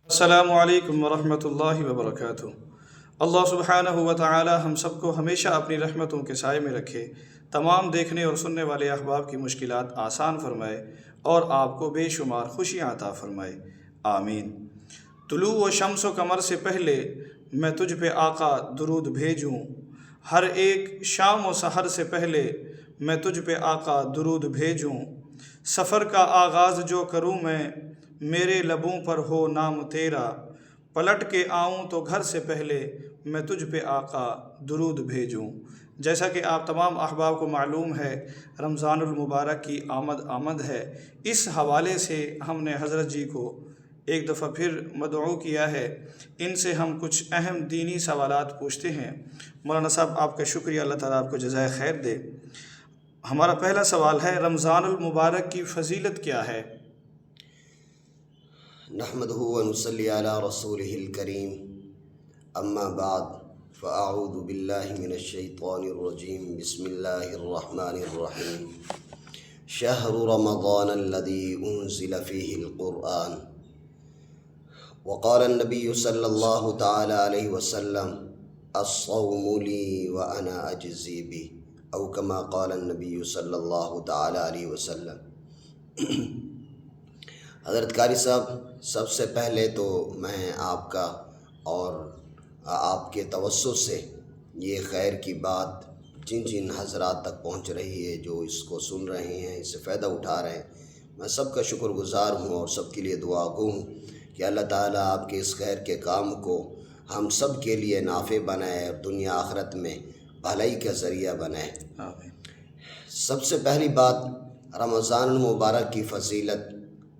السلام علیکم ورحمۃ اللہ وبرکاتہ۔ اللہ سبحانہ و تعالی ہم سب کو ہمیشہ اپنی رحمتوں کے سائے میں رکھے، تمام دیکھنے اور سننے والے احباب کی مشکلات آسان فرمائے اور آپ کو بے شمار خوشیاں عطا فرمائے، آمین۔ طلوع و شمس و قمر سے پہلے میں تجھ پہ آقا درود بھیجوں، ہر ایک شام و سحر سے پہلے میں تجھ پہ آقا درود بھیجوں، سفر کا آغاز جو کروں میں میرے لبوں پر ہو نام تیرا، پلٹ کے آؤں تو گھر سے پہلے میں تجھ پہ آقا درود بھیجوں۔ جیسا کہ آپ تمام احباب کو معلوم ہے، رمضان المبارک کی آمد ہے۔ اس حوالے سے ہم نے حضرت جی کو ایک دفعہ پھر مدعو کیا ہے، ان سے ہم کچھ اہم دینی سوالات پوچھتے ہیں۔ مولانا صاحب آپ کا شکریہ، اللہ تعالیٰ آپ کو جزائے خیر دے۔ ہمارا پہلا سوال ہے، رمضان المبارک کی فضیلت کیا ہے؟ نحمده ونصلي على رسوله الكريم اما بعد فاعوذ بالله من الشيطان الرجيم بسم الله الرحمن الرحيم شهر رمضان الذي انزل فيه القرآن وقال النبي صلى الله تعالى عليه وسلم الصوم لي وانا اجزي به او كما قال النبي صلى الله تعالى عليه وسلم۔ حضرت قاری صاحب، سب سے پہلے تو میں آپ کا اور آپ کے توسط سے یہ خیر کی بات جن جن حضرات تک پہنچ رہی ہے، جو اس کو سن رہے ہیں، اس سے فائدہ اٹھا رہے ہیں، میں سب کا شکر گزار ہوں اور سب کے لیے دعا گو ہوں کہ اللہ تعالیٰ آپ کے اس خیر کے کام کو ہم سب کے لیے نافع بنائے اور دنیا آخرت میں بھلائی کا ذریعہ بنائے۔ آمین۔ سب سے پہلی بات، رمضان المبارک کی فضیلت،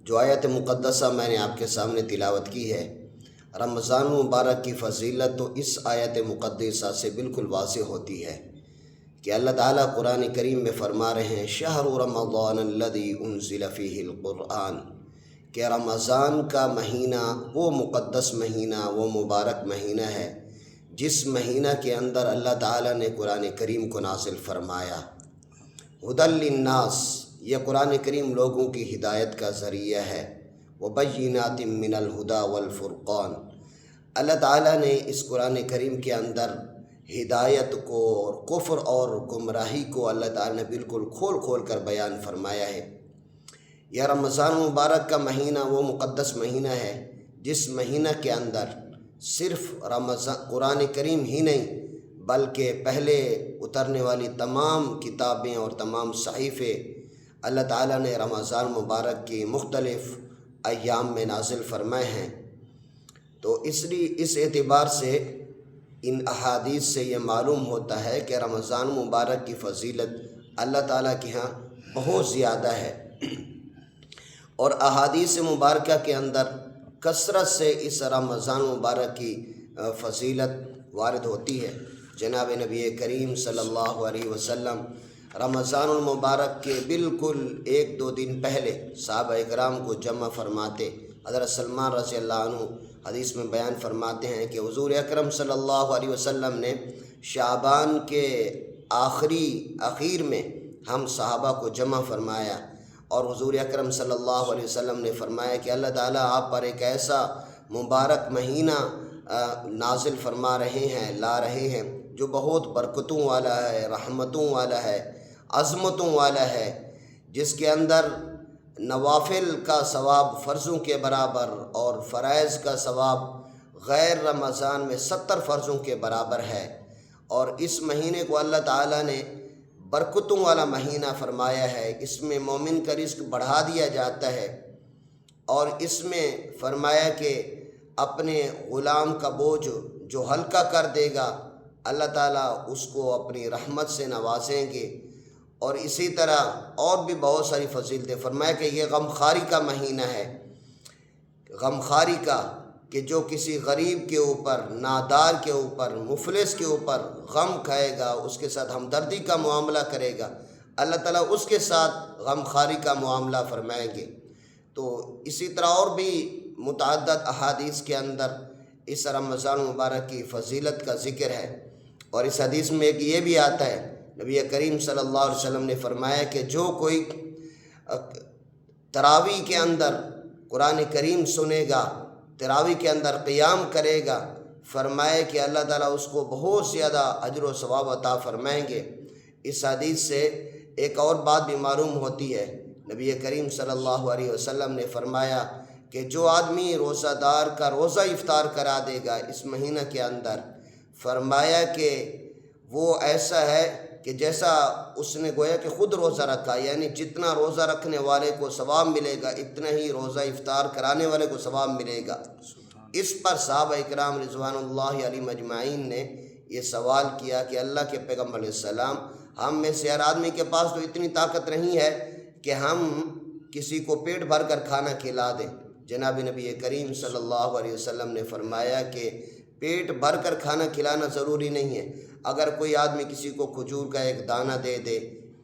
جو آیت مقدسہ میں نے آپ کے سامنے تلاوت کی ہے، رمضان مبارک کی فضیلت تو اس آیت مقدسہ سے بالکل واضح ہوتی ہے کہ اللہ تعالیٰ قرآن کریم میں فرما رہے ہیں شہر رمضان الذی انزل فیہ القرآن، کہ رمضان کا مہینہ وہ مقدس مہینہ، وہ مبارک مہینہ ہے جس مہینہ کے اندر اللہ تعالیٰ نے قرآن کریم کو نازل فرمایا۔ ہدی للناس، یہ قرآن کریم لوگوں کی ہدایت کا ذریعہ ہے۔ وبینات من الہدی والفرقان، اللہ تعالیٰ نے اس قرآن کریم کے اندر ہدایت کو اور کفر اور گمراہی کو اللہ تعالیٰ نے بالکل کھول کھول کر بیان فرمایا ہے۔ یہ رمضان مبارک کا مہینہ وہ مقدس مہینہ ہے جس مہینہ کے اندر صرف قرآن کریم ہی نہیں بلکہ پہلے اترنے والی تمام کتابیں اور تمام صحیفے اللہ تعالیٰ نے رمضان مبارک کی مختلف ایام میں نازل فرمائے ہیں۔ تو اس اعتبار سے ان احادیث سے یہ معلوم ہوتا ہے کہ رمضان مبارک کی فضیلت اللہ تعالیٰ کے ہاں بہت زیادہ ہے، اور احادیث مبارکہ کے اندر کثرت سے اس رمضان مبارک کی فضیلت وارد ہوتی ہے۔ جناب نبی کریم صلی اللہ علیہ وسلم رمضان المبارک کے بالکل 1-2 دن پہلے صحابہ اکرام کو جمع فرماتے۔ حضرت سلمان رضی اللہ عنہ حدیث میں بیان فرماتے ہیں کہ حضور اکرم صلی اللہ علیہ وسلم نے شعبان کے اخیر میں ہم صحابہ کو جمع فرمایا، اور حضور اکرم صلی اللہ علیہ وسلم نے فرمایا کہ اللہ تعالیٰ آپ پر ایک ایسا مبارک مہینہ نازل فرما رہے ہیں، لا رہے ہیں، جو بہت برکتوں والا ہے، رحمتوں والا ہے، عظمتوں والا ہے، جس کے اندر نوافل کا ثواب فرضوں کے برابر اور فرائض کا ثواب غیر رمضان میں 70 فرضوں کے برابر ہے۔ اور اس مہینے کو اللہ تعالیٰ نے برکتوں والا مہینہ فرمایا ہے۔ اس میں مومن کا رزق بڑھا دیا جاتا ہے، اور اس میں فرمایا کہ اپنے غلام کا بوجھ جو ہلکا کر دے گا اللہ تعالیٰ اس کو اپنی رحمت سے نوازیں گے۔ اور اسی طرح اور بھی بہت ساری فضیلتیں فرمایا کہ یہ غمخواری کا مہینہ ہے، غمخواری کا، کہ جو کسی غریب کے اوپر، نادار کے اوپر، مفلس کے اوپر غم کھائے گا، اس کے ساتھ ہمدردی کا معاملہ کرے گا، اللہ تعالیٰ اس کے ساتھ غمخواری کا معاملہ فرمائیں گے۔ تو اسی طرح اور بھی متعدد احادیث کے اندر اس رمضان مبارک کی فضیلت کا ذکر ہے، اور اس حدیث میں ایک یہ بھی آتا ہے، نبی کریم صلی اللہ علیہ وسلم نے فرمایا کہ جو کوئی تراویح کے اندر قرآن کریم سنے گا تراوی کے اندر قیام کرے گا، فرمائے کہ اللہ تعالیٰ اس کو بہت زیادہ اجر و ثواب عطا فرمائیں گے۔ اس حدیث سے ایک اور بات بھی معلوم ہوتی ہے، نبی کریم صلی اللہ علیہ وسلم نے فرمایا کہ جو آدمی روزہ دار کا روزہ افطار کرا دے گا اس مہینہ کے اندر، فرمایا کہ وہ ایسا ہے کہ جیسا اس نے گویا کہ خود روزہ رکھا، یعنی جتنا روزہ رکھنے والے کو ثواب ملے گا اتنا ہی روزہ افطار کرانے والے کو ثواب ملے گا۔ اس پر صحابہ اکرام رضوان اللہ علیہم اجمعین نے یہ سوال کیا کہ اللہ کے پیغمبر علیہ السلام، ہم میں سے ہر آدمی کے پاس تو اتنی طاقت نہیں ہے کہ ہم کسی کو پیٹ بھر کر کھانا کھلا دیں۔ جناب نبی کریم صلی اللہ علیہ وسلم نے فرمایا کہ پیٹ بھر کر کھانا کھلانا ضروری نہیں ہے، اگر کوئی آدمی کسی کو کھجور کا ایک دانہ دے دے،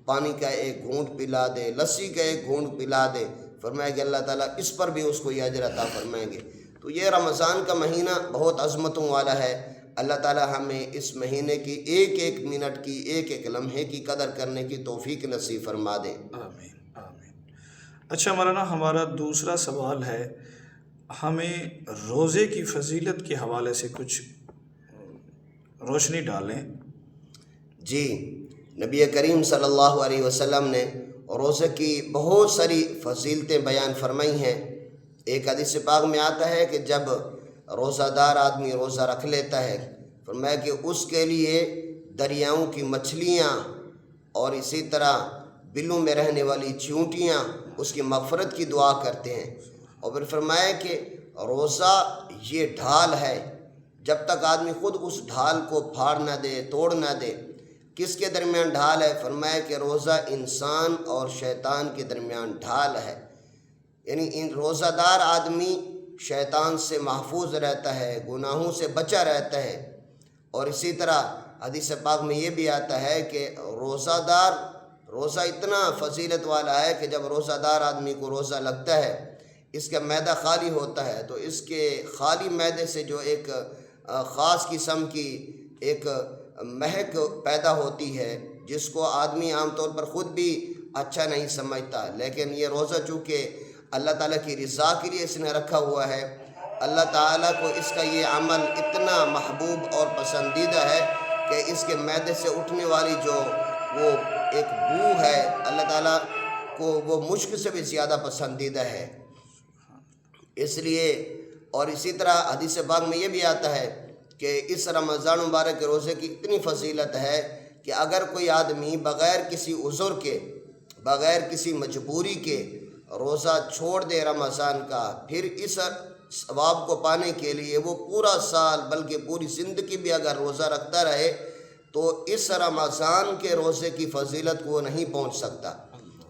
پانی کا ایک گھونٹ پلا دے، لسی کا ایک گھونٹ پلا دے، فرمایا کہ اللہ تعالیٰ اس پر بھی اس کو یہ اجر عطا فرمائیں گے۔ تو یہ رمضان کا مہینہ بہت عظمتوں والا ہے۔ اللہ تعالیٰ ہمیں اس مہینے کی ایک ایک منٹ کی، ایک ایک لمحے کی قدر کرنے کی توفیق نصیب فرما دے۔ آمین آمین۔ اچھا مولانا، ہمارا دوسرا سوال ہے، ہمیں روزے کی فضیلت کے حوالے سے کچھ روشنی ڈالیں۔ جی، نبی کریم صلی اللہ علیہ وسلم نے روزے کی بہت ساری فضیلتیں بیان فرمائی ہیں۔ ایک حدیث پاک میں آتا ہے کہ جب روزہ دار آدمی روزہ رکھ لیتا ہے، فرمایا کہ اس کے لیے دریاؤں کی مچھلیاں اور اسی طرح بلوں میں رہنے والی چیونٹیاں اس کی مغفرت کی دعا کرتے ہیں۔ اور پھر فرمایا کہ روزہ یہ ڈھال ہے، جب تک آدمی خود اس ڈھال کو پھاڑ نہ دے، توڑ نہ دے۔ کس کے درمیان ڈھال ہے؟ فرمایا کہ روزہ انسان اور شیطان کے درمیان ڈھال ہے، یعنی ان روزہ دار آدمی شیطان سے محفوظ رہتا ہے، گناہوں سے بچا رہتا ہے۔ اور اسی طرح حدیث پاک میں یہ بھی آتا ہے کہ روزہ اتنا فضیلت والا ہے کہ جب روزہ دار آدمی کو روزہ لگتا ہے، اس کا معدہ خالی ہوتا ہے، تو اس کے خالی معدے سے جو ایک خاص قسم کی ایک مہک پیدا ہوتی ہے، جس کو آدمی عام طور پر خود بھی اچھا نہیں سمجھتا، لیکن یہ روزہ چونکہ اللہ تعالیٰ کی رضا کے لیے اس نے رکھا ہوا ہے، اللہ تعالیٰ کو اس کا یہ عمل اتنا محبوب اور پسندیدہ ہے کہ اس کے معدے سے اٹھنے والی جو وہ ایک بو ہے، اللہ تعالیٰ کو وہ مشک سے بھی زیادہ پسندیدہ ہے۔ اس لیے اور اسی طرح حدیث پاک میں یہ بھی آتا ہے کہ اس رمضان مبارک کے روزے کی اتنی فضیلت ہے کہ اگر کوئی آدمی بغیر کسی عذر کے، بغیر کسی مجبوری کے روزہ چھوڑ دے رمضان کا، پھر اس ثواب کو پانے کے لیے وہ پورا سال بلکہ پوری زندگی بھی اگر روزہ رکھتا رہے تو اس رمضان کے روزے کی فضیلت کو وہ نہیں پہنچ سکتا۔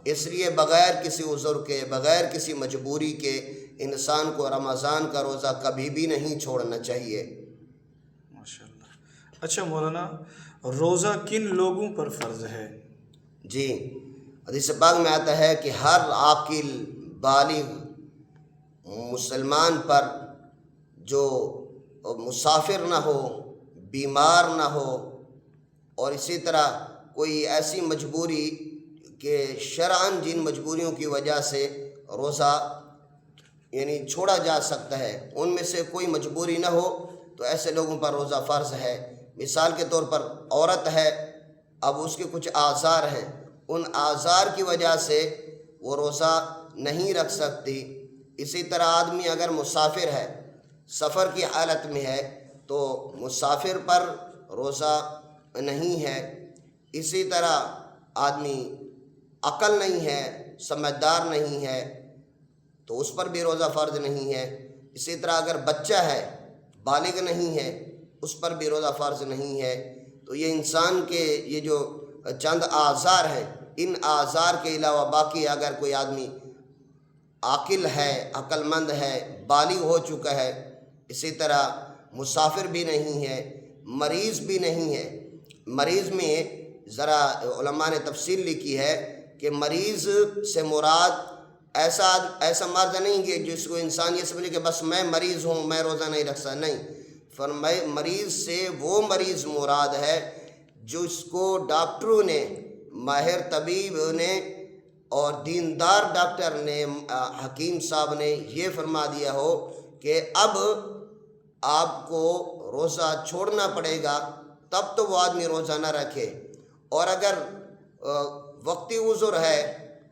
اس لیے بغیر کسی عذر کے، بغیر کسی مجبوری کے انسان کو رمضان کا روزہ کبھی بھی نہیں چھوڑنا چاہیے۔ ماشاءاللہ۔ اچھا مولانا، روزہ کن لوگوں پر فرض ہے؟ جی، حدیث پاک میں آتا ہے کہ ہر عاقل بالغ مسلمان پر جو مسافر نہ ہو، بیمار نہ ہو، اور اسی طرح کوئی ایسی مجبوری کہ شرعاً جن مجبوریوں کی وجہ سے روزہ یعنی چھوڑا جا سکتا ہے، ان میں سے کوئی مجبوری نہ ہو تو ایسے لوگوں پر روزہ فرض ہے۔ مثال کے طور پر عورت ہے، اب اس کے کچھ اعذار ہیں، ان اعذار کی وجہ سے وہ روزہ نہیں رکھ سکتی۔ اسی طرح آدمی اگر مسافر ہے، سفر کی حالت میں ہے، تو مسافر پر روزہ نہیں ہے۔ اسی طرح آدمی عقل نہیں ہے، سمجھدار نہیں ہے، تو اس پر بھی روزہ فرض نہیں ہے۔ اسی طرح اگر بچہ ہے، بالغ نہیں ہے، اس پر بھی روزہ فرض نہیں ہے۔ تو یہ انسان کے یہ جو چند اعذار ہیں، ان اعذار کے علاوہ باقی اگر کوئی آدمی عاقل ہے، عقل مند ہے، بالغ ہو چکا ہے، اسی طرح مسافر بھی نہیں ہے، مریض بھی نہیں ہے۔ مریض میں ذرا علماء نے تفصیل لکھی ہے کہ مریض سے مراد ایسا مرض نہیں کہ جس کو انسان یہ سمجھے کہ بس میں مریض ہوں، میں روزہ نہیں رکھ سکتا، نہیں۔ فرمائے مریض سے وہ مریض مراد ہے جس کو ڈاکٹروں نے، ماہر طبیب نے اور دیندار ڈاکٹر نے، حکیم صاحب نے یہ فرما دیا ہو کہ اب آپ کو روزہ چھوڑنا پڑے گا، تب تو وہ آدمی روزہ نہ رکھے، اور اگر وقتی عذر ہے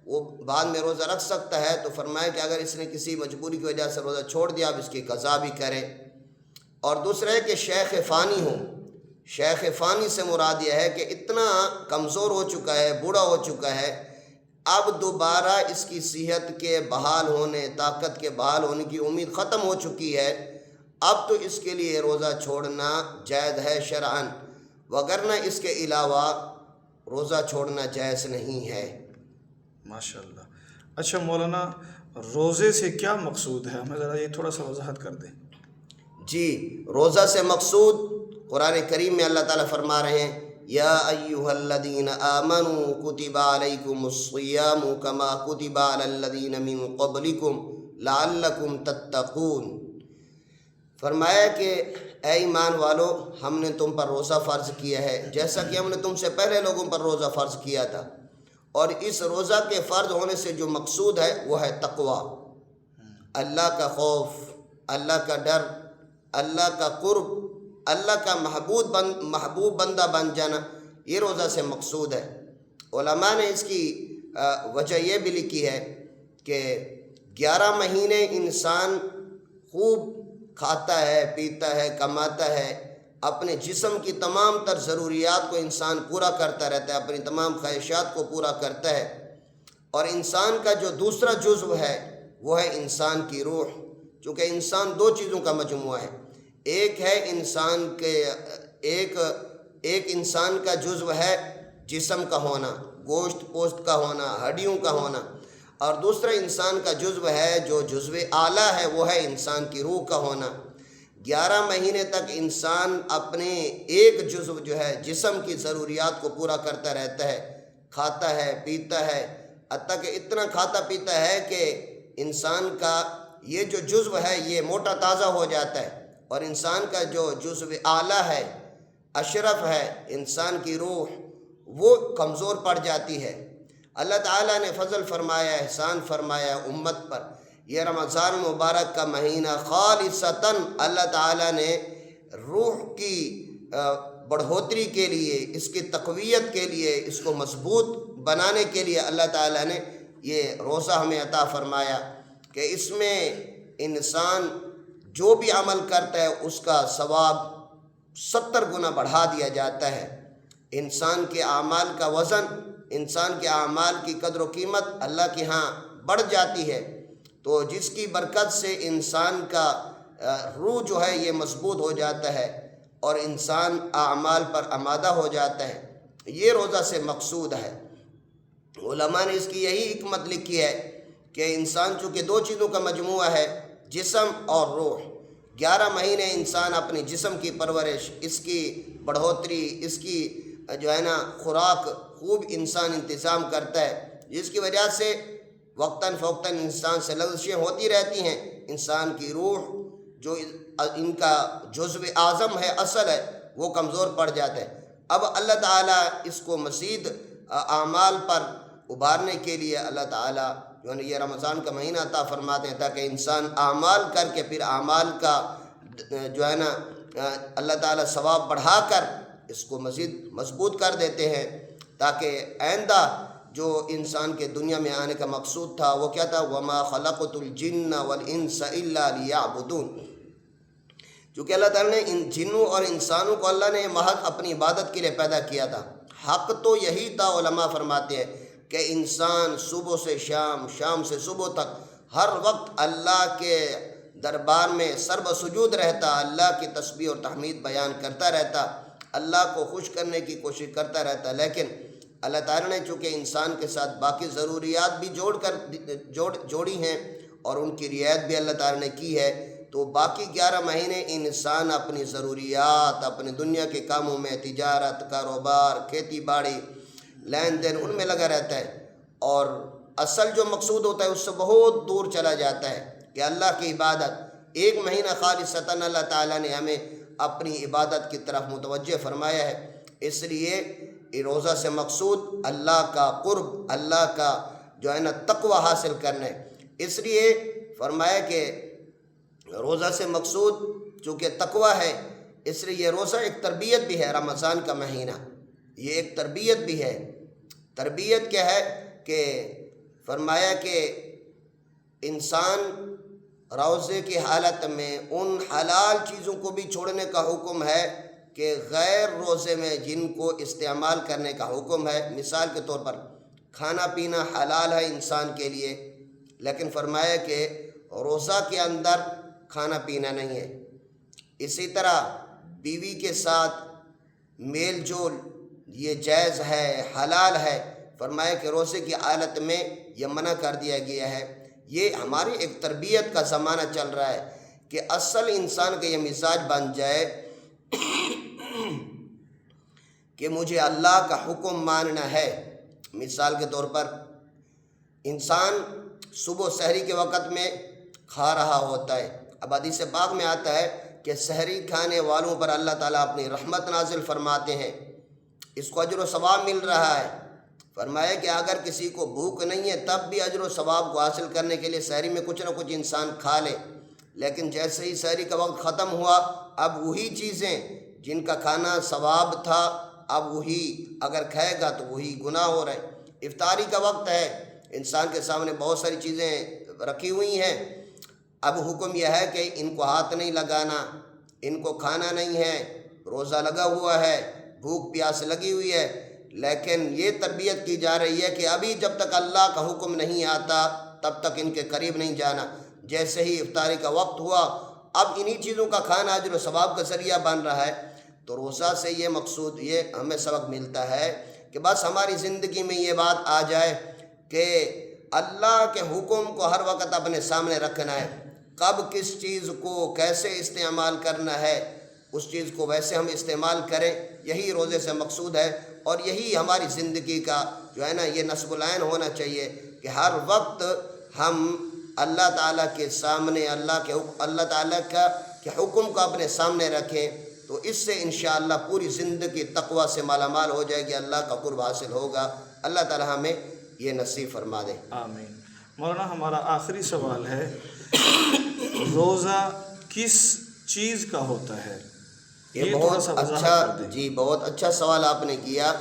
وہ بعد میں روزہ رکھ سکتا ہے، تو فرمایا کہ اگر اس نے کسی مجبوری کی وجہ سے روزہ چھوڑ دیا اب اس کی قضا بھی کرے۔ اور دوسرا ہے کہ شیخ فانی ہو۔ شیخ فانی سے مراد یہ ہے کہ اتنا کمزور ہو چکا ہے، بوڑھا ہو چکا ہے، اب دوبارہ اس کی صحت کے بحال ہونے، طاقت کے بحال ہونے کی امید ختم ہو چکی ہے، اب تو اس کے لیے روزہ چھوڑنا جائز ہے شرعاً، وگرنہ اس کے علاوہ روزہ چھوڑنا جائز نہیں ہے۔ ماشاءاللہ۔ اچھا مولانا، روزے سے کیا مقصود ہے؟ ہمیں ذرا یہ تھوڑا سا وضاحت کر دیں۔ جی، روزہ سے مقصود قرآن کریم میں اللہ تعالیٰ فرما رہے ہیں، یا ایہا الذین آمنوا کتب علیکم الصیام کما کتب علی الذین من قبلکم لعلکم تتقون۔ فرمایا کہ اے ایمان والو، ہم نے تم پر روزہ فرض کیا ہے جیسا کہ ہم نے تم سے پہلے لوگوں پر روزہ فرض کیا تھا، اور اس روزہ کے فرض ہونے سے جو مقصود ہے وہ ہے تقوی، اللہ کا خوف، اللہ کا ڈر، اللہ کا قرب، اللہ کا محبوب بندہ بن جانا، یہ روزہ سے مقصود ہے۔ علماء نے اس کی وجہ یہ بھی لکھی ہے کہ 11 مہینے انسان خوب کھاتا ہے، پیتا ہے، کماتا ہے، اپنے جسم کی تمام تر ضروریات کو انسان پورا کرتا رہتا ہے، اپنی تمام خواہشات کو پورا کرتا ہے، اور انسان کا جو دوسرا جزو ہے وہ ہے انسان کی روح، چونکہ انسان 2 چیزوں کا مجموعہ ہے، ایک ہے انسان کے ایک انسان کا جزو ہے جسم کا ہونا، گوشت پوست کا ہونا، ہڈیوں کا ہونا، اور دوسرا انسان کا جزو ہے جو جزو اعلیٰ ہے، وہ ہے انسان کی روح کا ہونا۔ 11 مہینے تک انسان اپنے ایک جزو جو ہے جسم کی ضروریات کو پورا کرتا رہتا ہے، کھاتا ہے، پیتا ہے، حتیٰ کہ اتنا کھاتا پیتا ہے کہ انسان کا یہ جو جزو ہے یہ موٹا تازہ ہو جاتا ہے، اور انسان کا جو جزو اعلیٰ ہے، اشرف ہے، انسان کی روح، وہ کمزور پڑ جاتی ہے۔ اللہ تعالیٰ نے فضل فرمایا، احسان فرمایا امت پر۔ یہ رمضان مبارک کا مہینہ خالصتاً اللہ تعالیٰ نے روح کی بڑھوتری کے لیے، اس کی تقویت کے لیے، اس کو مضبوط بنانے کے لیے اللہ تعالیٰ نے یہ روزہ ہمیں عطا فرمایا کہ اس میں انسان جو بھی عمل کرتا ہے اس کا ثواب 70 گنا بڑھا دیا جاتا ہے۔ انسان کے اعمال کا وزن، انسان کے اعمال کی قدر و قیمت اللہ کے ہاں بڑھ جاتی ہے، تو جس کی برکت سے انسان کا روح جو ہے یہ مضبوط ہو جاتا ہے اور انسان اعمال پر آمادہ ہو جاتا ہے۔ یہ روزہ سے مقصود ہے۔ علماء نے اس کی یہی حکمت لکھی ہے کہ انسان چونکہ 2 چیزوں کا مجموعہ ہے، جسم اور روح، 11 مہینے انسان اپنی جسم کی پرورش، اس کی بڑھوتری، اس کی جو ہے نا خوراک خوب انسان انتظام کرتا ہے، جس کی وجہ سے وقتاً فوقتاً انسان سے لغزشیں ہوتی رہتی ہیں۔ انسان کی روح جو ان کا جزو اعظم ہے، اصل ہے، وہ کمزور پڑ جاتا ہے۔ اب اللہ تعالیٰ اس کو مزید اعمال پر ابھارنے کے لیے اللہ تعالیٰ جو ہے یہ رمضان کا مہینہ عطا فرماتے ہیں تاکہ انسان اعمال کر کے پھر اعمال کا جو ہے نا اللہ تعالیٰ ثواب بڑھا کر اس کو مزید مضبوط کر دیتے ہیں، تاکہ آئندہ جو انسان کے دنیا میں آنے کا مقصود تھا وہ کیا تھا؟ وَمَا خَلَقْتُ الْجِنَّ وَالْإِنسَ إِلَّا لِيَعْبُدُونَ۔ چونکہ اللہ تعالیٰ نے ان جنوں اور انسانوں کو اللہ نے محض اپنی عبادت کے لیے پیدا کیا تھا۔ حق تو یہی تھا، علماء فرماتے ہیں کہ انسان صبح سے شام، شام سے صبح تک ہر وقت اللہ کے دربار میں سرب سجود رہتا، اللہ کی تسبیح اور تحمید بیان کرتا رہتا، اللہ کو خوش کرنے کی کوشش کرتا رہتا، لیکن اللہ تعالیٰ نے چونکہ انسان کے ساتھ باقی ضروریات بھی جوڑی ہیں اور ان کی رعایت بھی اللہ تعالیٰ نے کی ہے، تو باقی 11 مہینے انسان اپنی ضروریات، اپنے دنیا کے کاموں میں، تجارت، کاروبار، کھیتی باڑی، لین دین، ان میں لگا رہتا ہے، اور اصل جو مقصود ہوتا ہے اس سے بہت دور چلا جاتا ہے کہ اللہ کی عبادت۔ 1 مہینہ خالصتاً اللہ تعالیٰ نے ہمیں اپنی عبادت کی طرف متوجہ فرمایا ہے، اس لیے روزہ سے مقصود اللہ کا قرب، اللہ کا جو ہے نا تقوی حاصل کرنا ہے۔ اس لیے فرمایا کہ روزہ سے مقصود چونکہ تقوی ہے، اس لیے یہ روزہ ایک تربیت بھی ہے۔ رمضان کا مہینہ یہ ایک تربیت بھی ہے۔ تربیت کیا ہے کہ فرمایا کہ انسان روزے کی حالت میں ان حلال چیزوں کو بھی چھوڑنے کا حکم ہے کہ غیر روزے میں جن کو استعمال کرنے کا حکم ہے۔ مثال کے طور پر کھانا پینا حلال ہے انسان کے لیے، لیکن فرمایا کہ روزہ کے اندر کھانا پینا نہیں ہے۔ اسی طرح بیوی کے ساتھ میل جول یہ جائز ہے، حلال ہے، فرمایا کہ روزے کی حالت میں یہ منع کر دیا گیا ہے۔ یہ ہماری ایک تربیت کا زمانہ چل رہا ہے کہ اصل انسان کا یہ مزاج بن جائے کہ مجھے اللہ کا حکم ماننا ہے۔ مثال کے طور پر انسان صبح سحری کے وقت میں کھا رہا ہوتا ہے، اب حدیث پاک میں آتا ہے کہ سحری کھانے والوں پر اللہ تعالیٰ اپنی رحمت نازل فرماتے ہیں، اس کو اجر و ثواب مل رہا ہے۔ فرمایا کہ اگر کسی کو بھوک نہیں ہے تب بھی اجر و ثواب کو حاصل کرنے کے لیے سحری میں کچھ نہ کچھ انسان کھا لے، لیکن جیسے ہی سحری کا وقت ختم ہوا اب وہی چیزیں جن کا کھانا ثواب تھا اب وہی اگر کھائے گا تو وہی گناہ ہو رہے۔ افطاری کا وقت ہے، انسان کے سامنے بہت ساری چیزیں رکھی ہوئی ہیں، اب حکم یہ ہے کہ ان کو ہاتھ نہیں لگانا، ان کو کھانا نہیں ہے، روزہ لگا ہوا ہے، بھوک پیاس لگی ہوئی ہے، لیکن یہ تربیت کی جا رہی ہے کہ ابھی جب تک اللہ کا حکم نہیں آتا تب تک ان کے قریب نہیں جانا۔ جیسے ہی افطاری کا وقت ہوا اب انہی چیزوں کا کھانا اجر و ثواب کا ذریعہ بن رہا ہے۔ تو روزہ سے یہ مقصود، یہ ہمیں سبق ملتا ہے کہ بس ہماری زندگی میں یہ بات آ جائے کہ اللہ کے حکم کو ہر وقت اپنے سامنے رکھنا ہے، کب کس چیز کو کیسے استعمال کرنا ہے اس چیز کو ویسے ہم استعمال کریں، یہی روزے سے مقصود ہے۔ اور یہی ہماری زندگی کا جو ہے نا یہ نصب العین ہونا چاہیے کہ ہر وقت ہم اللہ تعالیٰ کے سامنے اللہ تعالیٰ کے حکم کو اپنے سامنے رکھیں، تو اس سے انشاءاللہ پوری زندگی تقوی سے مالا مال ہو جائے گی، اللہ کا قرب حاصل ہوگا۔ اللہ تعالیٰ ہمیں یہ نصیب فرما دے، آمین۔ مولانا ہمارا آخری سوال ہے، روزہ کس چیز کا ہوتا ہے؟ یہ تھوڑا بہت سا وضاحت اچھا، کر دیں۔ جی بہت اچھا سوال آپ نے کیا۔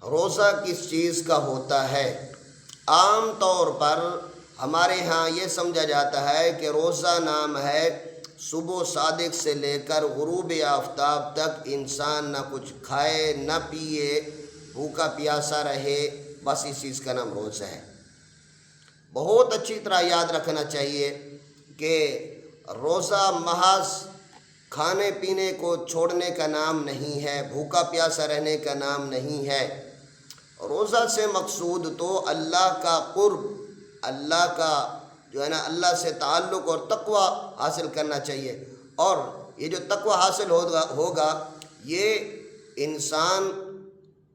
روزہ کس چیز کا ہوتا ہے؟ عام طور پر ہمارے ہاں یہ سمجھا جاتا ہے کہ روزہ نام ہے صبح صادق سے لے کر غروب آفتاب تک انسان نہ کچھ کھائے نہ پیے، بھوکا پیاسا رہے، بس اس چیز کا نام روزہ ہے۔ بہت اچھی طرح یاد رکھنا چاہیے کہ روزہ محض کھانے پینے کو چھوڑنے کا نام نہیں ہے، بھوکا پیاسا رہنے کا نام نہیں ہے۔ روزہ سے مقصود تو اللہ کا قرب، اللہ کا جو ہے نا اللہ سے تعلق اور تقوی حاصل کرنا چاہیے، اور یہ جو تقوی حاصل ہوگا یہ انسان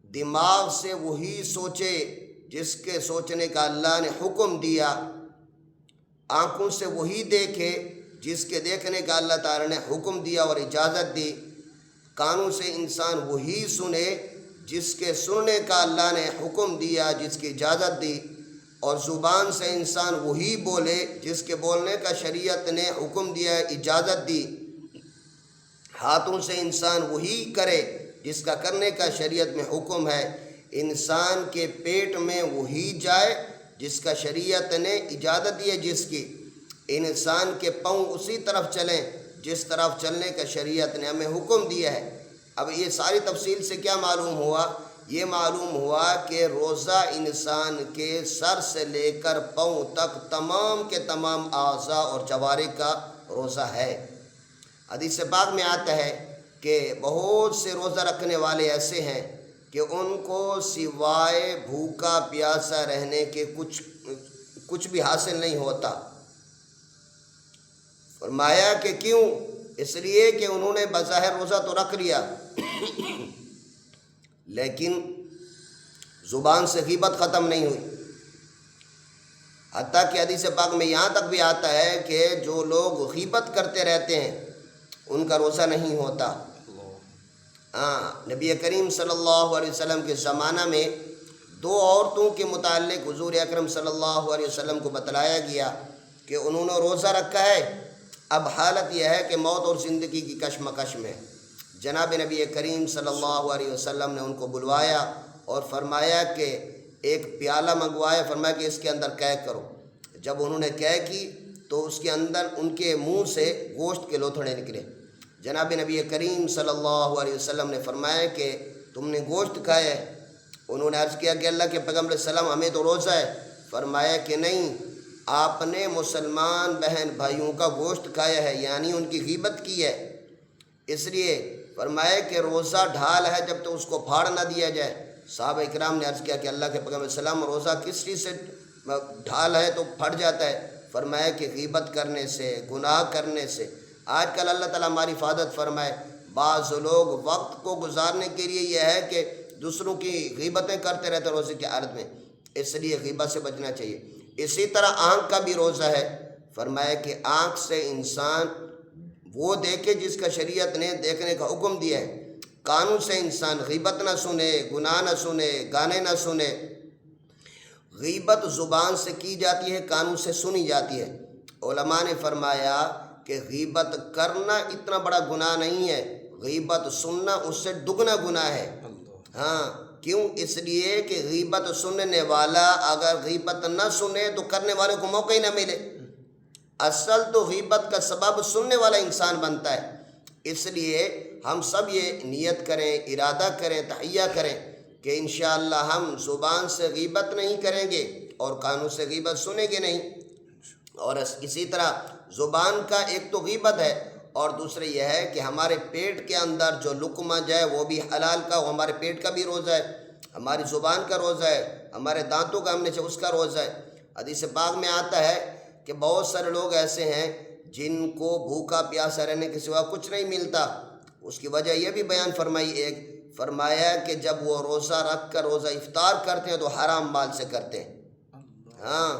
دماغ سے وہی سوچے جس کے سوچنے کا اللہ نے حکم دیا، آنکھوں سے وہی دیکھے جس کے دیکھنے کا اللہ تعالیٰ نے حکم دیا اور اجازت دی، کانوں سے انسان وہی سنے جس کے سننے کا اللہ نے حکم دیا، جس کی اجازت دی، اور زبان سے انسان وہی بولے جس کے بولنے کا شریعت نے حکم دیا، اجازت دی، ہاتھوں سے انسان وہی کرے جس کا کرنے کا شریعت میں حکم ہے، انسان کے پیٹ میں وہی جائے جس کا شریعت نے اجازت دی ہے، جس کی انسان کے پاؤں اسی طرف چلیں جس طرف چلنے کا شریعت نے ہمیں حکم دیا ہے۔ اب یہ ساری تفصیل سے کیا معلوم ہوا؟ یہ معلوم ہوا کہ روزہ انسان کے سر سے لے کر پاؤں تک تمام کے تمام اعضاء اور جوارح کا روزہ ہے۔ حدیث پاک میں آتا ہے کہ بہت سے روزہ رکھنے والے ایسے ہیں کہ ان کو سوائے بھوکا پیاسا رہنے کے کچھ بھی حاصل نہیں ہوتا۔ فرمایا کہ کیوں؟ اس لیے کہ انہوں نے بظاہر روزہ تو رکھ لیا لیکن زبان سے غیبت ختم نہیں ہوئی، حتیٰ کہ حدیث پاک میں یہاں تک بھی آتا ہے کہ جو لوگ غیبت کرتے رہتے ہیں ان کا روزہ نہیں ہوتا۔ نبی کریم صلی اللہ علیہ وسلم کے زمانہ میں دو عورتوں کے متعلق حضور اکرم صلی اللہ علیہ وسلم کو بتلایا گیا کہ انہوں نے روزہ رکھا ہے، اب حالت یہ ہے کہ موت اور زندگی کی کشمکش میں جناب نبی کریم صلی اللہ علیہ وسلم نے ان کو بلوایا اور فرمایا کہ ایک پیالہ منگوایا، فرمایا کہ اس کے اندر قے کرو۔ جب انہوں نے قے کی تو اس کے اندر ان کے منہ سے گوشت کے لوتھڑے نکلے۔ جناب نبی کریم صلی اللہ علیہ وسلم نے فرمایا کہ تم نے گوشت کھایا ہے؟ انہوں نے عرض کیا کہ اللہ کے پیغمبر علیہ السلام ہمیں تو روزہ ہے۔ فرمایا کہ نہیں، آپ نے مسلمان بہن بھائیوں کا گوشت کھایا ہے، یعنی ان کی غیبت کی ہے۔ اس لیے فرمایا کہ روزہ ڈھال ہے جب تو اس کو پھاڑ نہ دیا جائے۔ صحابہ اکرام نے عرض کیا کہ اللہ کے پیغمبر علیہ السلام روزہ کس چیز سے ڈھال ہے تو پھٹ جاتا ہے؟ فرمایا کہ غیبت کرنے سے، گناہ کرنے سے۔ آج کل اللہ تعالیٰ ہماری حفاظت فرمائے، بعض لوگ وقت کو گزارنے کے لیے یہ ہے کہ دوسروں کی غیبتیں کرتے رہتے روزے کے عرض میں، اس لیے غیبت سے بچنا چاہیے۔ اسی طرح آنکھ کا بھی روزہ ہے۔ فرمایا کہ آنکھ سے انسان وہ دیکھے جس کا شریعت نے دیکھنے کا حکم دیا ہے۔ قانون سے انسان غیبت نہ سنے، گناہ نہ سنے، گانے نہ سنے۔ غیبت زبان سے کی جاتی ہے، قانون سے سنی جاتی ہے۔ علماء نے فرمایا کہ غیبت کرنا اتنا بڑا گناہ نہیں ہے، غیبت سننا اس سے دگنا گناہ ہے۔ ہاں، کیوں؟ اس لیے کہ غیبت سننے والا اگر غیبت نہ سنے تو کرنے والے کو موقع ہی نہ ملے۔ اصل تو غیبت کا سبب سننے والا انسان بنتا ہے۔ اس لیے ہم سب یہ نیت کریں، ارادہ کریں، تہیہ کریں کہ انشاءاللہ ہم زبان سے غیبت نہیں کریں گے اور قانون سے غیبت سنیں گے نہیں۔ اور اسی طرح زبان کا ایک تو غیبت ہے اور دوسرے یہ ہے کہ ہمارے پیٹ کے اندر جو لقمہ جائے وہ بھی حلال کا، وہ ہمارے پیٹ کا بھی روزہ ہے، ہماری زبان کا روزہ ہے، ہمارے دانتوں کا ہم نے اس کا روزہ ہے۔ حدیث پاک میں آتا ہے کہ بہت سارے لوگ ایسے ہیں جن کو بھوکا پیاسا رہنے کے سوا کچھ نہیں ملتا۔ اس کی وجہ یہ بھی بیان فرمائی، فرمایا کہ جب وہ روزہ رکھ کر روزہ افطار کرتے ہیں تو حرام مال سے کرتے ہیں۔ ہاں،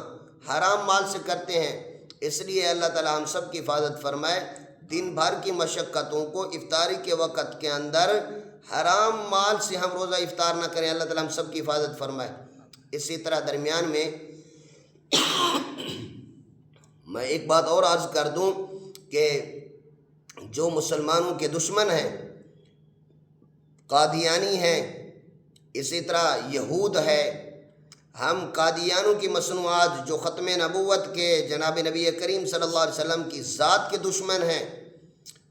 حرام مال سے کرتے ہیں۔ اس لیے اللہ تعالی ہم سب کی حفاظت فرمائے، دن بھر کی مشقتوں کو افطاری کے وقت کے اندر حرام مال سے ہم روزہ افطار نہ کریں۔ اللہ تعالی ہم سب کی حفاظت فرمائے۔ اسی طرح درمیان میں میں ایک بات اور عرض کر دوں کہ جو مسلمانوں کے دشمن ہیں، قادیانی ہیں، اسی طرح یہود ہے، ہم قادیانوں کی مصنوعات جو ختم نبوت کے جناب نبی کریم صلی اللہ علیہ وسلم کی ذات کے دشمن ہیں،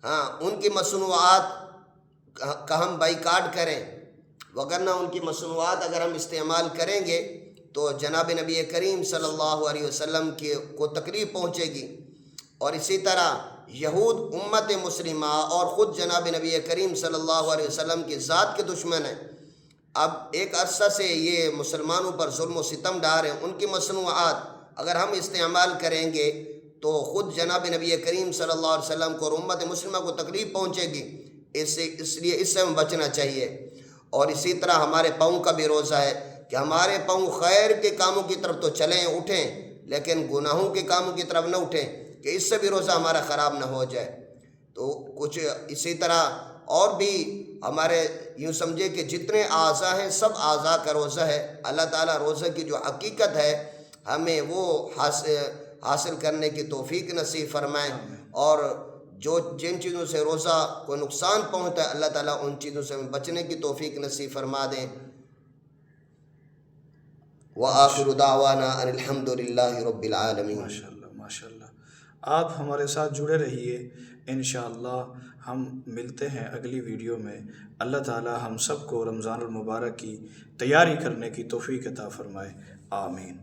ہاں، ان کی مصنوعات کا ہم بائیکاٹ کریں، وگرنہ ان کی مصنوعات اگر ہم استعمال کریں گے تو جناب نبی کریم صلی اللہ علیہ وسلم کو تکلیف پہنچے گی۔ اور اسی طرح یہود امت مسلمہ اور خود جناب نبی کریم صلی اللہ علیہ وسلم کی ذات کے دشمن ہیں۔ اب ایک عرصہ سے یہ مسلمانوں پر ظلم و ستم ڈھا رہے ہیں، ان کی مصنوعات اگر ہم استعمال کریں گے تو خود جناب نبی کریم صلی اللہ علیہ وسلم کو اور امت مسلمہ کو تکلیف پہنچے گی، اس لیے اس سے ہمیں بچنا چاہیے۔ اور اسی طرح ہمارے پاؤں کا بھی روزہ ہے کہ ہمارے پاؤں خیر کے کاموں کی طرف تو چلیں، اٹھیں، لیکن گناہوں کے کاموں کی طرف نہ اٹھیں کہ اس سے بھی روزہ ہمارا خراب نہ ہو جائے۔ تو کچھ اسی طرح اور بھی ہمارے یوں سمجھے کہ جتنے اعضاء ہیں سب اعضاء کا روزہ ہے۔ اللہ تعالیٰ روزہ کی جو حقیقت ہے ہمیں وہ حاصل کرنے کی توفیق نصیب فرمائیں، اور جن چیزوں سے روزہ کو نقصان پہنچتا ہے اللہ تعالیٰ ان چیزوں سے ہمیں بچنے کی توفیق نصیب فرما دیں۔ وآخر دعوانا ان الحمد للہ رب العالمین۔ ماشاءاللہ ماشاءاللہ، آپ ہمارے ساتھ جڑے رہیے، انشاءاللہ ہم ملتے ہیں اگلی ویڈیو میں۔ اللہ تعالی ہم سب کو رمضان المبارک کی تیاری کرنے کی توفیق عطا فرمائے، آمین۔